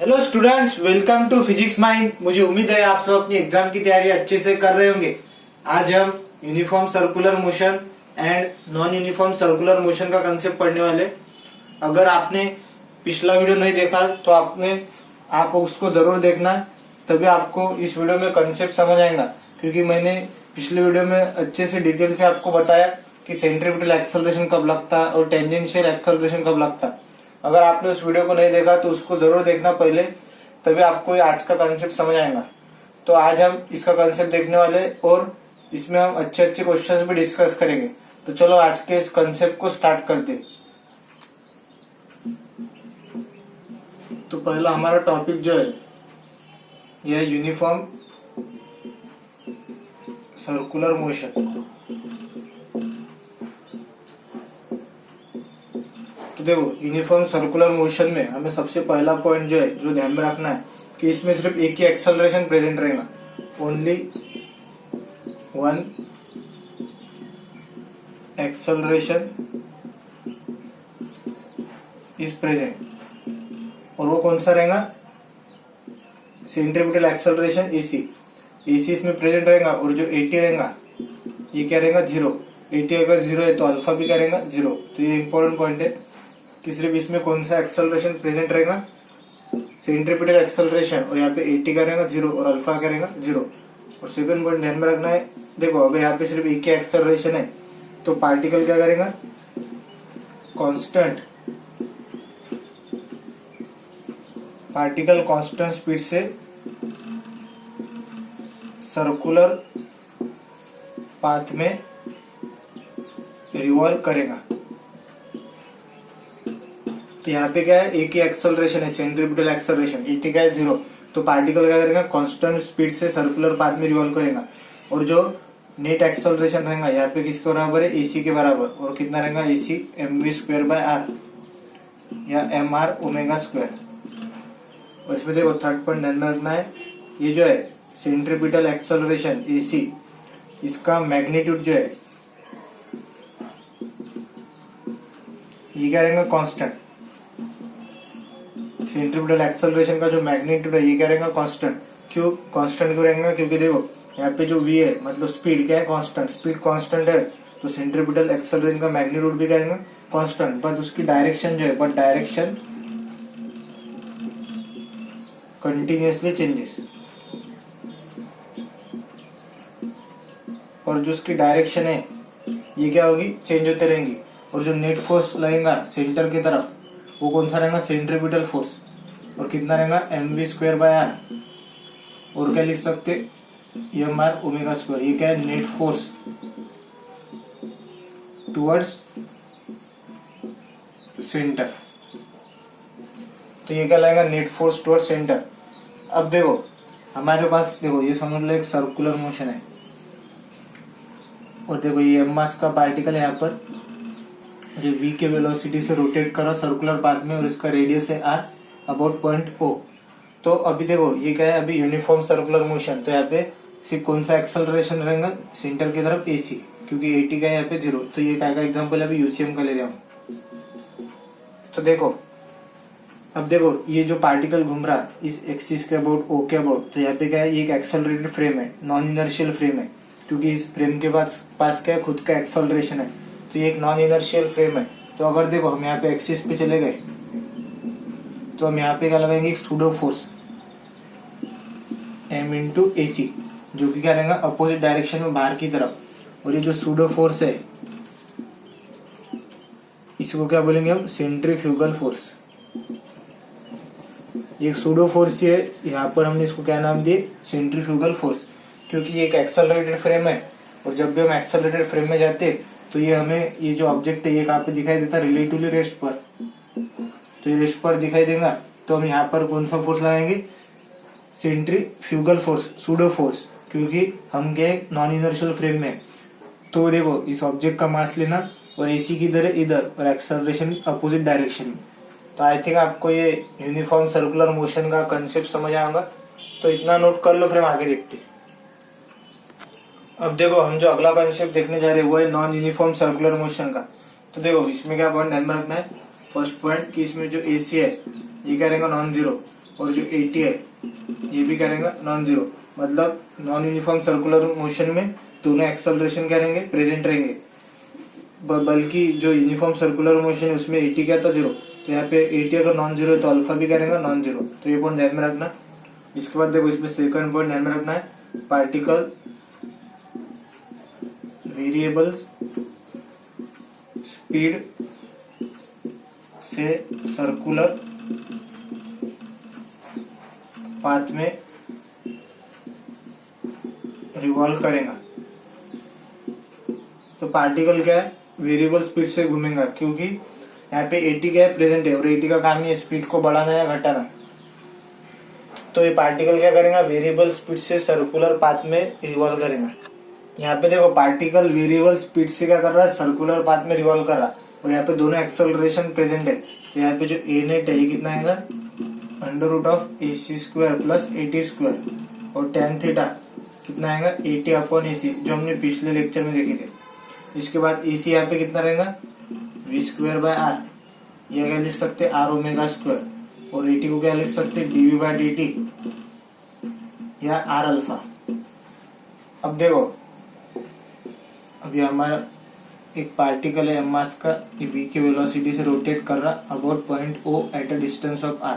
Hello students, welcome to Physics Mind. मुझे उम्मीद है आप सब अपनी एग्जाम की तैयारी अच्छे से कर रहे होंगे। आज हम uniform circular motion and non uniform circular motion का कंसेप्ट पढ़ने वाले। अगर आपने पिछला वीडियो नहीं देखा तो आप उसको जरूर देखना, तभी आपको इस वीडियो में कंसेप्ट समझ आएगा। क्योंकि मैंने पिछले वीडियो में अच्छे से डिटेल से आपको बताया कि सेंट्रीपिटल एक्सेलरेशन कब लगता है और टेंजेंशियल एक्सेलरेशन कब लगता है। अगर आपने उस वीडियो को नहीं देखा तो उसको जरूर देखना पहले, तभी आपको आज का कंसेप्ट समझ आएगा। तो आज हम इसका कंसेप्ट देखने वाले और इसमें हम अच्छे अच्छे क्वेश्चंस भी डिस्कस करेंगे। तो चलो आज के इस कंसेप्ट को स्टार्ट करते हैं। तो पहला हमारा टॉपिक जो है यह यूनिफॉर्म सर्कुलर मोशन। तो देखो, यूनिफॉर्म सर्कुलर मोशन में हमें सबसे पहला पॉइंट जो है जो ध्यान में रखना है कि इसमें सिर्फ एक ही एक्सेलरेशन प्रेजेंट रहेगा। Only one acceleration is present. और वो कौन सा रहेगा? सेंट्रीपिटल एक्सेलरेशन एसी इसमें प्रेजेंट रहेगा। और जो 80 रहेगा ये क्या रहेगा? 0। 80 अगर 0 है तो अल्फा भी क्या रहेगा? 0। तो ये इंपॉर्टेंट पॉइंट है कि सिर्फ इसमें कौन सा एक्सेलरेशन प्रेजेंट रहेगा? Centripetal acceleration. और यहाँ पे 80 का रहेगा 0 और अल्फा का रहेगा 0। और सेकंड पॉइंट ध्यान में रखना है, देखो अगर यहाँ पे सिर्फ एक ही एक्सेलरेशन है तो पार्टिकल क्या करेगा? पार्टिकल कांस्टेंट स्पीड से सर्कुलर पाथ में रिवॉल्व करेगा। तो यहाँ पे क्या है? एक ही एक्सेलरेशन है, सेंट्रीपिटल एक्सेलरेशन। 80 का है 0, तो पार्टिकल क्या करेगा? कांस्टेंट स्पीड से सर्कुलर पाथ में रिवॉल्व करेगा। और जो नेट एक्सेलरेशन रहेगा यहाँ पे किसके बराबर है? एसी के बराबर। और कितना रहेगा? एसी mv²/r या mr ओमेगा²। और इसमें देखो थर्ड पॉइंट ध्यान में रखना है, ये जो है सेंट्रीपिटल एक्सेलरेशन एसी, इसका मैग्नीट्यूड जो है ये क्या रहेगा? कांस्टेंट। सेंट्रीपिटल एक्सेलरेशन का जो मैग्नीट्यूड है ये क्या रहेगा? कांस्टेंट। क्यों कांस्टेंट क्यों रहेगा? क्योंकि देखो यहाँ पे जो v है मतलब स्पीड क्या है? कांस्टेंट। स्पीड कांस्टेंट है तो सेंट्रीपिटल एक्सेलरेशन का मैग्नीट्यूड भी क्या रहेगा? कांस्टेंट। बट उसकी डायरेक्शन जो है डायरेक्शन कंटिन्यूअसली चेंजेस। और जो उसकी डायरेक्शन है ये क्या होगी? चेंज होते रहेंगी। और जो नेट फोर्स लगेगा सेंटर की तरफ वो कौन सा रहेगा? Centripetal force. और कितना रहेगा? mv²/r। और क्या लिख सकते? mr ओमेगा²। ये क्या है? Net force towards centre. तो ये क्या लगेगा? Net force towards centre. अब देखो हमारे पास, देखो ये समझ लो एक सर्कुलर मोशन है। और देखो ये m मास का पार्टिकल है यहाँ पर, जो v के वेलोसिटी से रोटेट कर रहा सर्कुलर पाथ में और इसका रेडियस है r अबाउट पॉइंट O। तो अभी देखो ये क्या है? अभी यूनिफॉर्म सर्कुलर मोशन। तो यहाँ पे सिर्फ कौन सा एक्सेलरेशन रहेगा? सेंटर की तरफ AC, क्योंकि 80 का यहाँ पे 0। तो ये क्या का एग्जाम्पल अभी यूसीएम का ले रहा हूँ। तो देखो अब देखो ये जो पार्टिकल घूम रहा इस एक्सिस के अबाउट O के अबाउट, तो यहाँ पे क्या है? ये एक एक्सेलरेटेड फ्रेम है, नॉन इनर्शियल फ्रेम है। क्योंकि इस फ्रेम के पास क्या है? खुद का एक्सेलरेशन है। तो ये एक नॉन इनर्शियल फ्रेम है। तो अगर देखो हम यहाँ पे एक्सिस पे चले गए तो हम यहाँ पे क्या लगाएंगे? एक pseudo force m into AC, जो कि क्या रहेगा? अपोजिट डायरेक्शन में बाहर की तरफ। और ये जो सूडो फोर्स है इसको क्या बोलेंगे हम? Centrifugal force. ये एक सूडो फोर्स है, यहाँ पर हमने इसको क्या नाम दिए? Centrifugal force. क्योंकि ये एक एक्सेलरेटेड फ्रेम है और जब भी हम एक्सेलरेटेड फ्रेम में जाते तो ये हमें ये जो ऑब्जेक्ट है ये कहाँ पे दिखाई देता? रिलेटिवली रेस्ट पर। तो ये रेस्ट पर दिखाई देगा तो हम यहाँ पर कौन सा फोर्स लगाएंगे? Centrifugal force, pseudo force. क्योंकि हम क्या नॉन इनर्शियल फ्रेम में। तो देखो इस ऑब्जेक्ट का मास लेना और एसी की इधर इधर और एक्सेलरेशन अपोजिट डायरेक्शन में। तो आई थिंक आपको ये यूनिफॉर्म सर्कुलर मोशन का कंसेप्ट समझ आएगा। तो इतना नोट कर लो, फिर हम आगे देखते। अब देखो हम जो अगला कंसेप्ट देखने जा रहे हैं वो है नॉन यूनिफॉर्म सर्कुलर मोशन का। तो देखो इसमें क्या पॉइंट ध्यान में रखना है? फर्स्ट पॉइंट कि इसमें जो एसी है ये क्या रहेगा? Non zero. और जो 80 है ये भी करेंगे नॉन जीरो, मतलब नॉन यूनिफॉर्म सर्कुलर मोशन में दोनों एक्सेलरेशन करेंगे प्रेजेंट रहेंगे, बल्कि जो यूनिफॉर्म सर्कुलर मोशन है उसमें 80 क्या था जीरो, तो यहाँ पे 80 अगर नॉन जीरो है तो अल्फा भी करेंगे नॉन जीरो, तो ये पॉइंट ध्यान में रखना। इसके बाद देखो इसमें सेकंड पॉइंट ध्यान में रखना है, पार्टिकल वेरिएबल्स स्पीड से सर्कुलर पाथ में रिवॉल्व करेगा। तो पार्टिकल क्या है, वेरिएबल स्पीड से घूमेगा, क्योंकि यहाँ पे 80 क्या है प्रेजेंट है और 80 का काम है स्पीड को बढ़ाना या घटाना। तो ये पार्टिकल क्या करेगा, वेरिएबल स्पीड से सर्कुलर पाथ में रिवॉल्व करेगा। यहाँ पे देखो पार्टिकल वेरिएबल स्पीड से क्या कर रहा है, सर्कुलर पाथ में रिवॉल्व कर रहा है, और यहाँ पे दोनों एक्सेलरेशन प्रेजेंट है। तो यहाँ पे जो ए नेट है ये कितना आएगा, under root of AC square plus 80 square, और tan थीटा कितना आएगा 80 अपॉन AC, जो हमने पिछले लेक्चर में देखे थे। इसके बाद AC यहाँ पे कितना रहेगा, V स्क्वायर बाय R, ये क्या लिख सकते R ओमेगा स्क्वायर, और 80 को क्या लिख सकते dV बाय dt या R अल्फा। अब देखो अभी हमारा एक पार्टिकल है मास का, ये v के वेलोसिटी से रोटेट कर रहा about point O at a distance of R।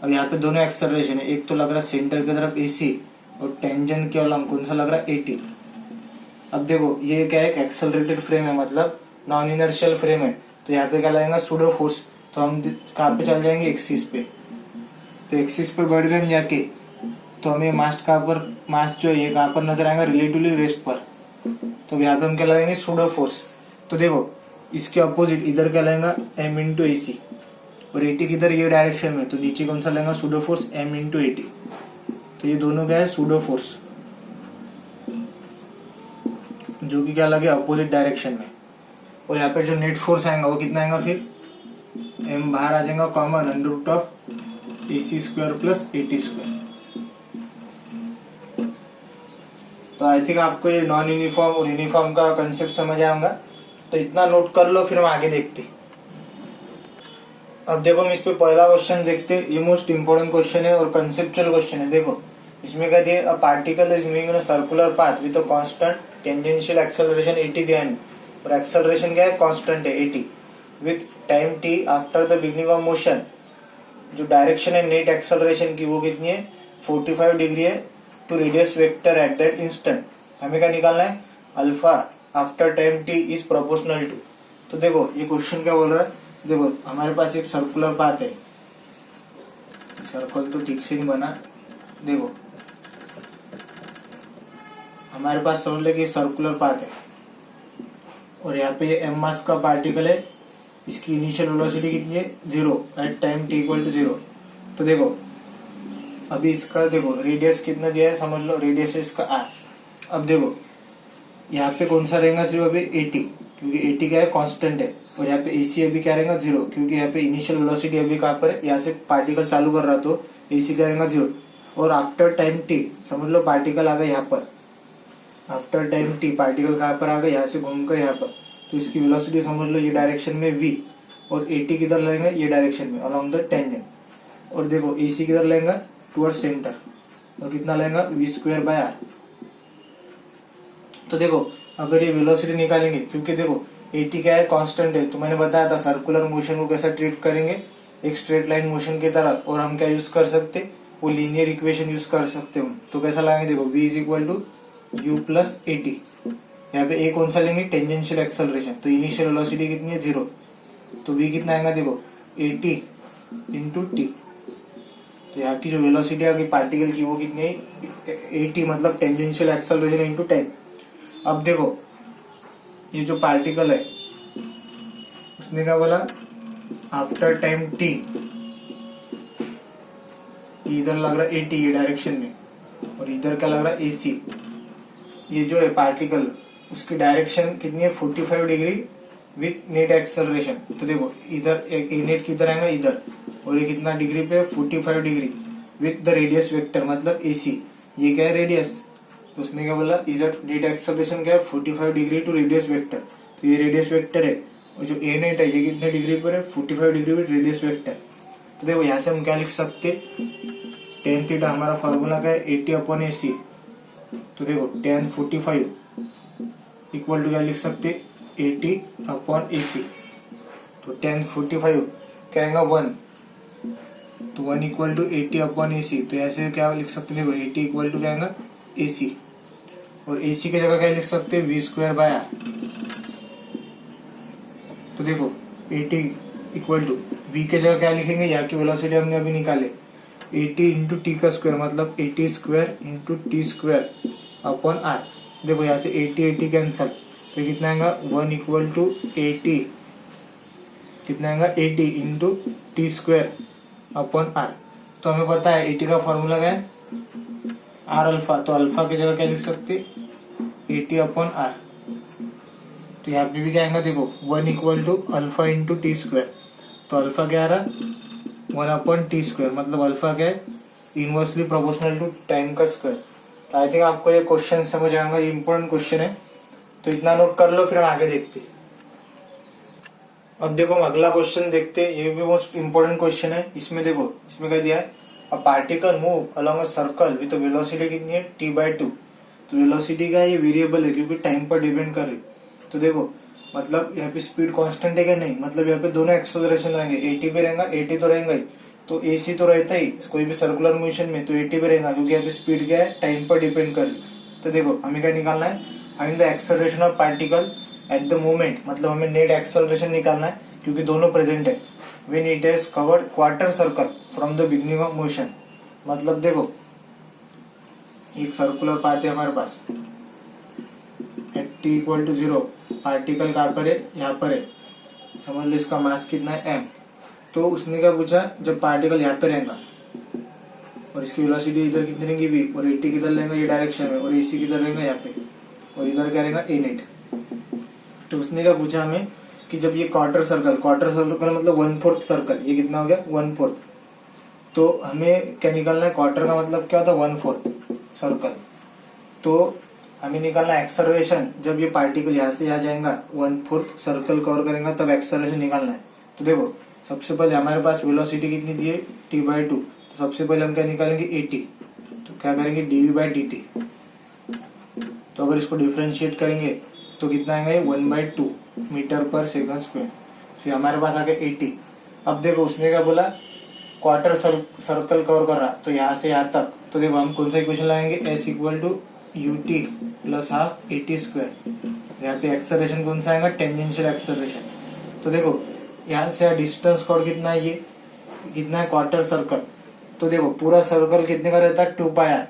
अब यहाँ पे दोनों एक्सेलरेशन है, एक तो लग रहा सेंटर की तरफ AC और टेंजेंट के अलॉन्ग कौन सा लग रहा 80। अब देखो ये क्या है, एक्सेलरेटेड फ्रेम है, मतलब नॉन इनर्शियल फ्रेम है, तो यहाँ पे क्या लगेगा सूडो फोर्स। तो हम कहाँ पे चल जाएंगे, एक्सिस पे। तो एक्सिस पे बढ़ गए जाके तो हमें मास कहाँ पर, मास जो है कहाँ पर नजर आएगा, रिलेटिवली रेस्ट पर। तो यहाँ पे हम क्या लगाएंगे, सूडो फोर्स। तो देखो इसके अपोजिट इधर क्या लगेगा, m इंटू AC, और 80 किधर ये डायरेक्शन में, तो नीचे कौन सा लगेगा सूडो फोर्स m इंटू 80। तो ये दोनों क्या है, सूडो फोर्स, जो कि क्या लगे अपोजिट डायरेक्शन में। और यहाँ पे जो नेट फोर्स आएगा वो कितना आएगा, फिर m बाहर आ जाएगा common, under root of AC square plus 80 square. तो आई थिंक आपको ये नॉन यूनिफॉर्म और यूनिफॉर्म का कंसेप्ट समझ आएगा, तो इतना नोट कर लो, फिर हम आगे देखते। अब देखो हम इस पे पहला क्वेश्चन देखते, ये मोस्ट इंपोर्टेंट क्वेश्चन है और कंसेप्चुअल क्वेश्चन है। देखो इसमें क्या दिया, a particle is moving in a circular path with a constant tangential acceleration 80 दिया है, और एक्सेलरेशन क्या है, कांस्टेंट है 80, with time t after the beginning of motion. जो डायरेक्शन है नेट एक्सेलरेशन की वो कितनी है, 45 डिग्री है to radius vector at that instant. हमें क्या निकालना है, alpha after time t is proportional to. तो देखो ये क्वेश्चन क्या बोल रहा है, देखो हमारे पास एक सर्कुलर पाथ है, सर्कल तो ठीक से नहीं बना, देखो हमारे पास समझ ले कि सर्कुलर पाथ है, और यहाँ पे m मास का पार्टिकल है, इसकी इनिशियल वेलोसिटी कितनी है, 0 at time t equal to 0। तो देखो अभी इसका देखो रेडियस कितना दिया है, समझ लो रेडियस है इसका r। अब देखो यहाँ पे कौन सा रहेगा, सिर्फ अभी 80, क्योंकि 80 क्या है, कांस्टेंट है, और यहाँ पे AC अभी क्या रहेगा 0, क्योंकि यहाँ पे इनिशियल वेलोसिटी अभी कहाँ पर है, यहाँ से पार्टिकल चालू कर रहा, तो AC क्या रहेगा 0। और आफ्टर टाइम t समझ लो पार्टिकल आ गया यहाँ पर, आफ्टर टाइम t पार्टिकल कहाँ पर आ गया, यहाँ से घूमकर यहाँ पर, तो इसकी वेलोसिटी समझ लो ये डायरेक्शन में v, और 80 किधर लगेगा, ये डायरेक्शन में अलोंग द टेंजेंट। और देखो AC किधर लगेगा, टुवर्ड सेंटर, और कितना लगेगा, V स्क्वायर बाय R। तो देखो अगर ये वेलोसिटी निकालेंगे, क्योंकि देखो 80 क्या है, कांस्टेंट है, तो मैंने बताया था सर्कुलर मोशन को कैसा ट्रीट करेंगे, एक स्ट्रेट लाइन मोशन की तरह, और हम क्या यूज कर सकते, वो लीनियर इक्वेशन यूज कर सकते हैं। तो कैसा लाएंगे, देखो v is equal to u plus 80, यहाँ पे a कौन सा लेंगे, टेंजेंशियल एक्सेलरेशन, तो इनिशियल वेलोसिटी कितनी है 0, तो v कितना आएगा, देखो 80 इंटू t। तो यहाँ की जो वेलोसिटी आ गई पार्टिकल की वो कितनी है, 80, मतलब टेंजेंशियल एक्सेलरेशन इंटू टाइम। अब देखो ये जो पार्टिकल है उसने क्या बोला, आफ्टर टाइम t, इधर लग रहा है 80 ये डायरेक्शन में, और इधर क्या लग रहा है AC। ये जो है पार्टिकल उसकी डायरेक्शन कितनी है, 45 डिग्री विथ नेट एक्सेलरेशन। तो देखो इधर एक नेट किधर आएगा, इधर, और ये कितना डिग्री पे, 45 degree with the radius vector, मतलब AC। ये क्या है, रेडियस, तो उसने क्या बोला, इज नेट एक्सेलरेशन क्या है, 45 डिग्री टू रेडियस वेक्टर। तो ये रेडियस वेक्टर है, और जो ए नेट है ये कितने डिग्री पर है, 45 डिग्री विथ रेडियस वेक्टर। तो देखो यहाँ से हम क्या लिख सकते, टेन थीटा हमारा फॉर्मूला क्या है 80/AC। तो देखो tan 45 इक्वल टू क्या लिख सकते 80/AC। तो tan 45 क्या आएगा 1, तो 1 इक्वल टू 80/AC। तो ऐसे क्या लिख सकते देखो 80 इक्वल टू क्या आएगा AC, और AC की जगह क्या लिख सकते V²/R। तो देखो 80 इक्वल टू V के जगह क्या लिखेंगे, यहाँ की वेलोसिटी हमने अभी निकाले 80 इंटू टी का स्क्वायर, मतलब 80 square into T square upon R। देखो यहाँ से 80 कैंसल, तो कितना आएगा 1 इक्वल टू 80, कितना आएगा 80 into T square upon R। तो हमें पता है 80 का फॉर्मूला क्या है R अल्फा, तो अल्फा की जगह क्या लिख सकते 80/R। तो यहाँ पे भी क्या आएगा देखो 1 equal to alpha into T square, तो अल्फा क्या आ रहा 1/T², मतलब अल्फा क्या है इनवर्सली प्रोपोर्शनल टू टाइम का स्क्वायर। तो आई थिंक आपको ये क्वेश्चन समझ आएगा, ये इंपॉर्टेंट क्वेश्चन है, तो इतना नोट कर लो, फिर हम आगे देखते। अब देखो हम अगला क्वेश्चन देखते, ये भी मोस्ट इंपॉर्टेंट क्वेश्चन है। इसमें देखो इसमें क्या दिया है, a particle move along a circle with velocity कितनी है t/2। तो वेलोसिटी का ये वेरिएबल है क्योंकि टाइम पर डिपेंड कर रही। तो देखो मतलब यहाँ पे स्पीड कांस्टेंट है क्या, नहीं, मतलब यहाँ पे दोनों एक्सेलरेशन रहेंगे, 80 भी रहेगा, 80 तो रहेगा ही, तो AC तो रहता ही कोई भी सर्कुलर मोशन में, तो 80 भी रहेगा क्योंकि यहाँ पे स्पीड क्या है टाइम पर डिपेंड कर रही। तो देखो हमें क्या निकालना है, find the acceleration of particle at the moment, मतलब हमें नेट एक्सेलरेशन निकालना है क्योंकि दोनों प्रेजेंट है, when it has covered quarter circle from the beginning of motion. मतलब देखो एक सर्कुलर पाथ है हमारे पास at t equal to 0, particle कहाँ पर है, यहाँ पर है, समझ लो इसका मास कितना है m। तो उसने क्या पूछा, जब पार्टिकल यहाँ पे रहेगा और इसकी वेलोसिटी इधर कितनी रहेगी v, और 80 किधर लेंगे ये डायरेक्शन में, और AC किधर रहेगा यहाँ पे, और इधर क्या रहेगा a नेट। तो उसने क्या पूछा हमें कि जब ये क्वार्टर सर्कल मतलब 1/4 सर्कल, ये कितना हो गया 1/4, तो हमें क्या निकालना है, क्वार्टर का मतलब क्या होता है 1/4 सर्कल। तो हमें निकालना एक्सेलरेशन, जब ये पार्टिकल यहाँ से यहाँ जाएगा 1/4 सर्कल कवर करेगा तब एक्सेलरेशन निकालना है। तो देखो सबसे पहले हमारे पास वेलोसिटी कितनी दी है t/2, तो सबसे पहले हम क्या निकालेंगे 80, तो क्या करेंगे dv/dt। तो अगर इसको डिफरेंशिएट करेंगे तो कितना आएगा ये 1/2 मीटर पर सेकंड स्क्वायर। फिर हमारे पास आ गया 80। अब देखो उसने क्या बोला, क्वार्टर सर्कल कवर कर रहा, तो यहाँ से यहाँ तक, तो देखो हम कौन सा इक्वेशन लगाएंगे, s equal to ut plus half AT²। यहाँ पे एक्सेलरेशन कौन सा आएगा, टेंजेंशियल एक्सेलरेशन। तो देखो यहाँ से डिस्टेंस कॉर्ड कितना है, ये कितना है क्वार्टर सर्कल। तो देखो पूरा सर्कल कितने का रहता है 2πr,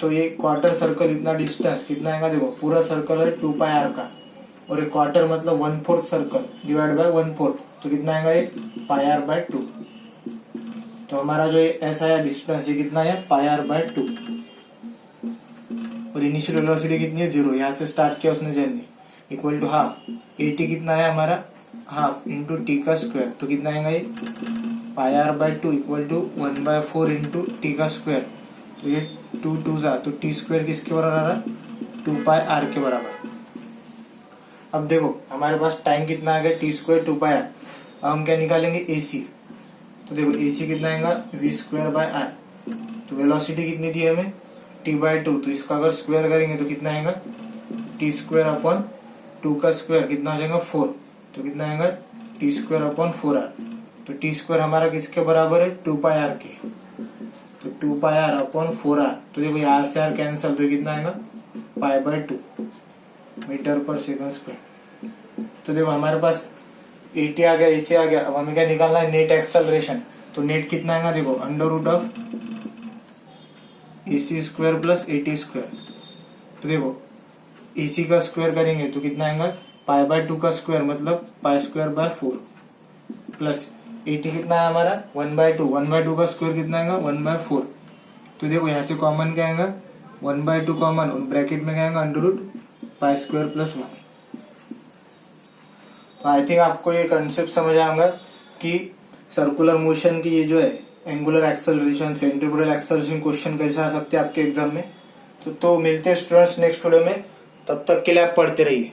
तो ये क्वार्टर सर्कल इतना डिस्टेंस कितना आएगा, देखो पूरा सर्कल है 2πr का, और एक क्वार्टर मतलब 1/4 सर्कल डिवाइड बाय 1/4, तो कितना आएगा ये πr/2। तो हमारा जो ये ऐसा है डिस्टेंस, ये कितना है πr/2, और इनिशियल वेलोसिटी कितनी है 0, यहाँ से स्टार्ट किया उसने जर्नी, इक्वल टू हाफ 80 कितना है हमारा हाफ इंटू टी का स्क्वायर, तो कितना आएगा ये πr/2 equal to 1/4 into T का स्क्वायर। तो ये 2 2 जा, तो t² किसके बराबर आ रहा 2πr के बराबर। अब देखो हमारे पास टाइम कितना आ गया t² 2πr। अब हम क्या निकालेंगे AC, तो देखो AC कितना आएगा v²/r। तो वेलोसिटी कितनी दी हमें t/2, तो इसका अगर स्क्वायर करेंगे तो कितना आएगा t²/2 का स्क्वायर कितना हो जाएगा 4, तो कितना आएगा t²/4r। तो t² हमारा किसके बराबर है 2πr के, तो 2πr/4r। तो देखो r से r कैंसल, तो कितना आएगा π/2 मीटर पर सेकंड स्क्वायर। तो देखो हमारे पास 80 आ गया, AC आ गया। अब हमें क्या निकालना है नेट एक्सेलरेशन, तो नेट कितना आएगा देखो √ऑफ AC² प्लस AT²। तो देखो AC का स्क्वायर करेंगे तो कितना आएगा π/2 का स्क्वायर मतलब π²/4 प्लस AT कितना है हमारा 1/2 का स्क्वायर कितना आएगा 1/4। तो देखो यहाँ से कॉमन क्या आएगा 1/2 कॉमन, और ब्रैकेट में क्या आएगा √π² प्लस 1। तो आई थिंक आपको ये कंसेप्ट समझ आएगा कि सर्कुलर मोशन की ये जो है angular acceleration, centrifugal acceleration question कैसे आ सकते हैं आपके एग्जाम में। तो मिलते हैं स्टूडेंट्स नेक्स्ट वीडियो में, तब तक के लिए आप पढ़ते रहिए।